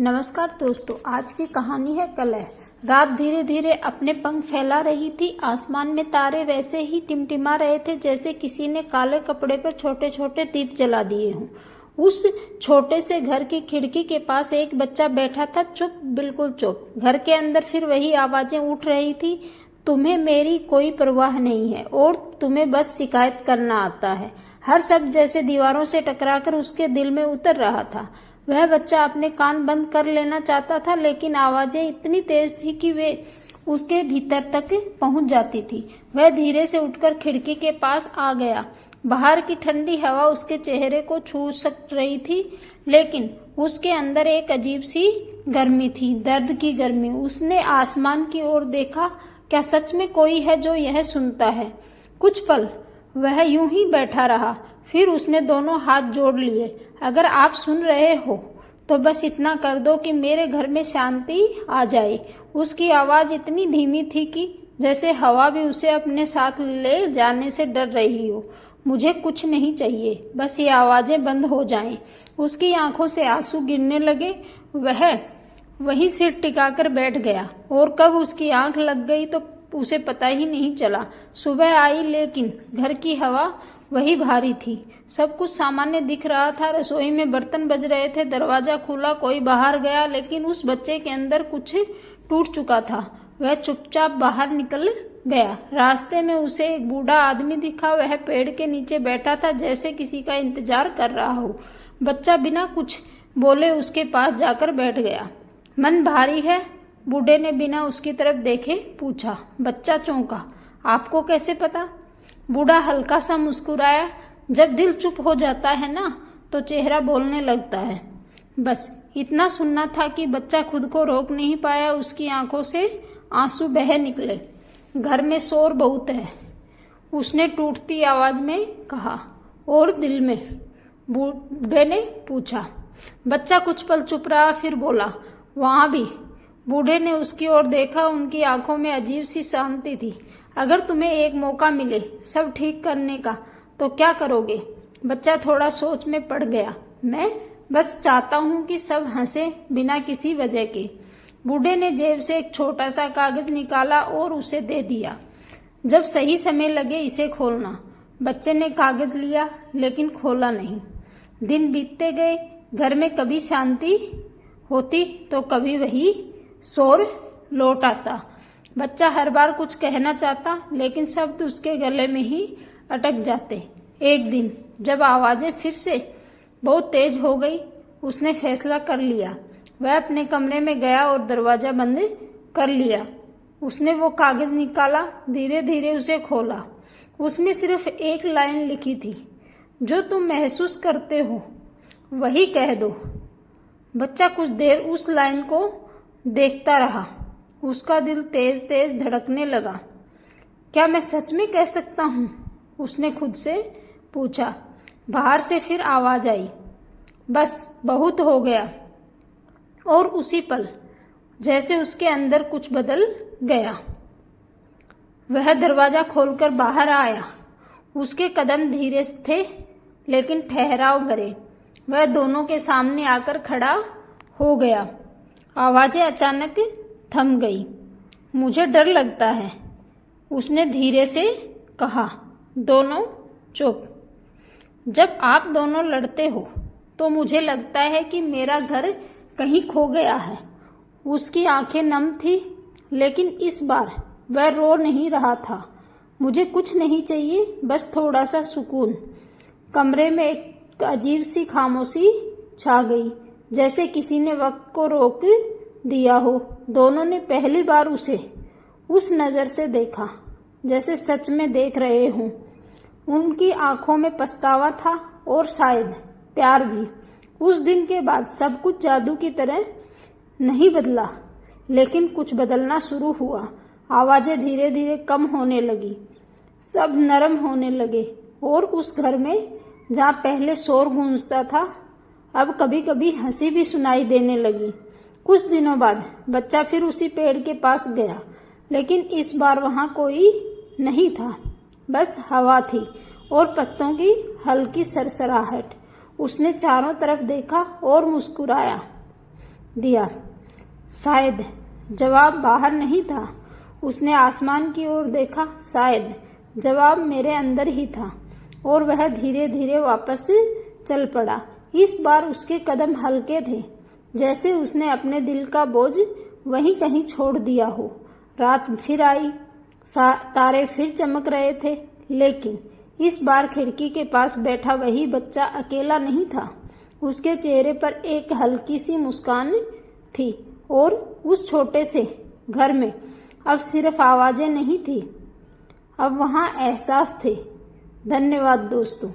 नमस्कार दोस्तों, आज की कहानी है कलह। रात धीरे धीरे अपने पंख फैला रही थी। आसमान में तारे वैसे ही टिमटिमा रहे थे जैसे किसी ने काले कपड़े पर छोटे छोटे दीप जला दिए हों। उस छोटे से घर की खिड़की के पास एक बच्चा बैठा था, चुप, बिल्कुल चुप। घर के अंदर फिर वही आवाजें उठ रही थी, तुम्हें मेरी कोई परवाह नहीं है और तुम्हें बस शिकायत करना आता है। हर शब्द जैसे दीवारों से टकराकर उसके दिल में उतर रहा था। वह बच्चा अपने कान बंद कर लेना चाहता था, लेकिन आवाजें इतनी तेज थी कि वे उसके भीतर तक पहुंच जाती थी। वह धीरे से उठकर खिड़की के पास आ गया। बाहर की ठंडी हवा उसके चेहरे को छू सक रही थी, लेकिन उसके अंदर एक अजीब सी गर्मी थी, दर्द की गर्मी। उसने आसमान की ओर देखा। क्या सच में कोई है जो यह सुनता है? कुछ पल वह यूं ही बैठा रहा, फिर उसने दोनों हाथ जोड़ लिए। अगर आप सुन रहे हो तो बस इतना कर दो कि मेरे घर में शांति आ जाए। उसकी आवाज इतनी धीमी थी कि जैसे हवा भी उसे अपने साथ ले जाने से डर रही हो। मुझे कुछ नहीं चाहिए, बस ये आवाजें बंद हो जाएं। उसकी आंखों से आंसू गिरने लगे। वह वहीं सिर टिकाकर बैठ गया और कब उसकी आंख लग गई तो उसे पता ही नहीं चला। सुबह आई, लेकिन घर की हवा वही भारी थी। सब कुछ सामान्य दिख रहा था। रसोई में बर्तन बज रहे थे, दरवाजा खुला, कोई बाहर गया, लेकिन उस बच्चे के अंदर कुछ टूट चुका था। वह चुपचाप बाहर निकल गया। रास्ते में उसे एक बूढ़ा आदमी दिखा। वह पेड़ के नीचे बैठा था, जैसे किसी का इंतजार कर रहा हो। बच्चा बिना कुछ बोले उसके पास जाकर बैठ गया। मन भारी है? बूढ़े ने बिना उसकी तरफ देखे पूछा। बच्चा चौंका। आपको कैसे पता? बूढ़ा हल्का सा मुस्कुराया। जब दिल चुप हो जाता है ना, तो चेहरा बोलने लगता है। बस इतना सुनना था कि बच्चा खुद को रोक नहीं पाया। उसकी आंखों से आंसू बह निकले। घर में शोर बहुत है, उसने टूटती आवाज में कहा। और दिल में? बूढ़े ने पूछा। बच्चा कुछ पल चुप रहा, फिर बोला, वहां भी। बूढ़े ने उसकी ओर देखा। उनकी आंखों में अजीब सी शांति थी। अगर तुम्हें एक मौका मिले सब ठीक करने का तो क्या करोगे? बच्चा थोड़ा सोच में पड़ गया। मैं बस चाहता हूं कि सब हंसे बिना किसी वजह के। बूढ़े ने जेब से एक छोटा सा कागज निकाला और उसे दे दिया। जब सही समय लगे इसे खोलना। बच्चे ने कागज लिया, लेकिन खोला नहीं। दिन बीतते गए। घर में कभी शांति होती तो कभी वही शोर लौट आता। बच्चा हर बार कुछ कहना चाहता, लेकिन शब्द उसके गले में ही अटक जाते। एक दिन जब आवाजें फिर से बहुत तेज हो गई, उसने फैसला कर लिया। वह अपने कमरे में गया और दरवाजा बंद कर लिया। उसने वो कागज निकाला, धीरे धीरे उसे खोला। उसमें सिर्फ एक लाइन लिखी थी, जो तुम महसूस करते हो वही कह दो। बच्चा कुछ देर उस लाइन को देखता रहा। उसका दिल तेज तेज धड़कने लगा। क्या मैं सच में कह सकता हूँ? उसने खुद से पूछा। बाहर से फिर आवाज आई, बस बहुत हो गया। और उसी पल जैसे उसके अंदर कुछ बदल गया। वह दरवाजा खोलकर बाहर आया। उसके कदम धीरे थे, लेकिन ठहराव भरे। वह दोनों के सामने आकर खड़ा हो गया। आवाजें अचानक थम गई। मुझे डर लगता है, उसने धीरे से कहा। दोनों चुप। जब आप दोनों लड़ते हो तो मुझे लगता है कि मेरा घर कहीं खो गया है। उसकी आंखें नम थी, लेकिन इस बार वह रो नहीं रहा था। मुझे कुछ नहीं चाहिए, बस थोड़ा सा सुकून। कमरे में एक अजीब सी खामोशी छा गई, जैसे किसी ने वक्त को रोक दिया हो। दोनों ने पहली बार उसे उस नजर से देखा, जैसे सच में देख रहे हों। उनकी आंखों में पछतावा था और शायद प्यार भी। उस दिन के बाद सब कुछ जादू की तरह नहीं बदला, लेकिन कुछ बदलना शुरू हुआ। आवाजें धीरे धीरे कम होने लगी, सब नरम होने लगे। और उस घर में जहाँ पहले शोर गूंजता था, अब कभी कभी हंसी भी सुनाई देने लगी। कुछ दिनों बाद बच्चा फिर उसी पेड़ के पास गया, लेकिन इस बार वहां कोई नहीं था, बस हवा थी और पत्तों की हल्की सरसराहट। उसने चारों तरफ देखा और मुस्कुराया। दिया। शायद जवाब बाहर नहीं था। उसने आसमान की ओर देखा। शायद जवाब मेरे अंदर ही था और वह धीरे धीरे वापस चल पड़ा। इस बार उसके कदम हल्के थे, जैसे उसने अपने दिल का बोझ वहीं कहीं छोड़ दिया हो। रात फिर आई, तारे फिर चमक रहे थे, लेकिन इस बार खिड़की के पास बैठा वही बच्चा अकेला नहीं था। उसके चेहरे पर एक हल्की सी मुस्कान थी और उस छोटे से घर में अब सिर्फ आवाजें नहीं थी, अब वहाँ एहसास थे। धन्यवाद दोस्तों।